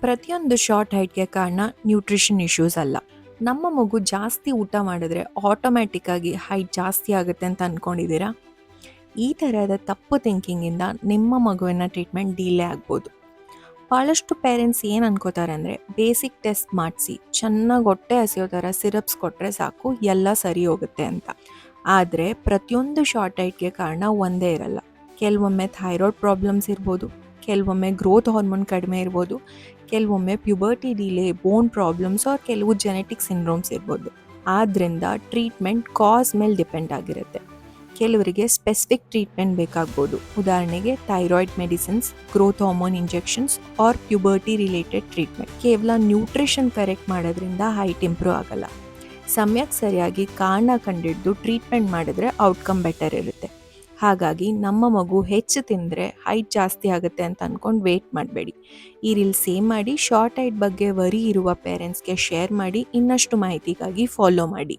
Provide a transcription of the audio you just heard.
ಪ್ರತಿಯೊಂದು ಶಾರ್ಟ್ ಹೈಟ್‌ಗೆ ಕಾರಣ nutrition issues ಅಲ್ಲ. ನಮ್ಮ ಮಗು ಜಾಸ್ತಿ ಊಟ ಮಾಡಿದ್ರೆ ಆಟೋಮ್ಯಾಟಿಕ್ ಆಗಿ ಹೈಟ್ ಜಾಸ್ತಿ ಆಗುತ್ತೆ ಅಂತ ಅನ್ಕೊಂಡಿದ್ದೀರಾ? ಈ ಥರದ ತಪ್ಪು ಥಿಂಕಿಂಗಿಂದ ನಿಮ್ಮ ಮಗುವಿನ ಟ್ರೀಟ್ಮೆಂಟ್ ಡಿಲೇ ಆಗ್ಬೋದು. ಭಾಳಷ್ಟು ಪೇರೆಂಟ್ಸ್ ಏನು ಅನ್ಕೋತಾರೆ ಅಂದರೆ ಬೇಸಿಕ್ ಟೆಸ್ಟ್ ಮಾಡಿಸಿ ಚೆನ್ನಾಗಿ ಹೊಟ್ಟೆ ಹಸಿಯೋ ಥರ ಸಿರಪ್ಸ್ ಕೊಟ್ಟರೆ ಸಾಕು ಎಲ್ಲ ಸರಿ ಹೋಗುತ್ತೆ ಅಂತ. ಆದರೆ ಪ್ರತಿಯೊಂದು ಶಾರ್ಟ್ ಹೈಟ್‌ಗೆ ಕಾರಣ ಒಂದೇ ಇರಲ್ಲ. ಕೆಲವೊಮ್ಮೆ ಥೈರಾಯ್ಡ್ ಪ್ರಾಬ್ಲಮ್ಸ್ ಇರ್ಬೋದು, ಕೆಲವೊಮ್ಮೆ ಗ್ರೋತ್ ಹಾರ್ಮೋನ್ ಕಡಿಮೆ ಇರ್ಬೋದು, ಕೆಲವೊಮ್ಮೆ ಪ್ಯುಬರ್ಟಿ ಡಿಲೇ, ಬೋನ್ ಪ್ರಾಬ್ಲಮ್ಸ್ ಆರ್ ಕೆಲವು ಜೆನೆಟಿಕ್ ಸಿಂಡ್ರೋಮ್ಸ್ ಇರ್ಬೋದು. ಆದ್ದರಿಂದ ಟ್ರೀಟ್ಮೆಂಟ್ ಕಾಸ್ ಮೇಲೆ ಡಿಪೆಂಡ್ ಆಗಿರುತ್ತೆ. ಕೆಲವರಿಗೆ ಸ್ಪೆಸಿಫಿಕ್ ಟ್ರೀಟ್ಮೆಂಟ್ ಬೇಕಾಗ್ಬೋದು. ಉದಾಹರಣೆಗೆ thyroid medicines, growth hormone injections or puberty related treatment. ಕೇವಲ ನ್ಯೂಟ್ರಿಷನ್ ಕರೆಕ್ಟ್ ಮಾಡೋದ್ರಿಂದ ಹೈಟ್ ಇಂಪ್ರೂವ್ ಆಗಲ್ಲ. ಸಮಯಕ್ಕೆ ಸರಿಯಾಗಿ ಕಾರಣ ಕಂಡಿಡಿದು ಟ್ರೀಟ್ಮೆಂಟ್ ಮಾಡಿದ್ರೆ ಔಟ್ಕಮ್ ಬೆಟರ್ ಇರುತ್ತೆ. ಹಾಗಾಗಿ ನಮ್ಮ ಮಗು ಹೆಚ್ಚು ತಿಂದರೆ ಹೈಟ್ ಜಾಸ್ತಿ ಆಗುತ್ತೆ ಅಂತ ಅಂದ್ಕೊಂಡು ವೇಟ್ ಮಾಡಬೇಡಿ. ಈ ರೀಲ್ ಸೇವ್ ಮಾಡಿ, ಶಾರ್ಟ್ ಹೈಟ್ ಬಗ್ಗೆ ವರಿ ಇರುವ ಪೇರೆಂಟ್ಸ್ಗೆ ಶೇರ್ ಮಾಡಿ, ಇನ್ನಷ್ಟು ಮಾಹಿತಿಗಾಗಿ ಫಾಲೋ ಮಾಡಿ.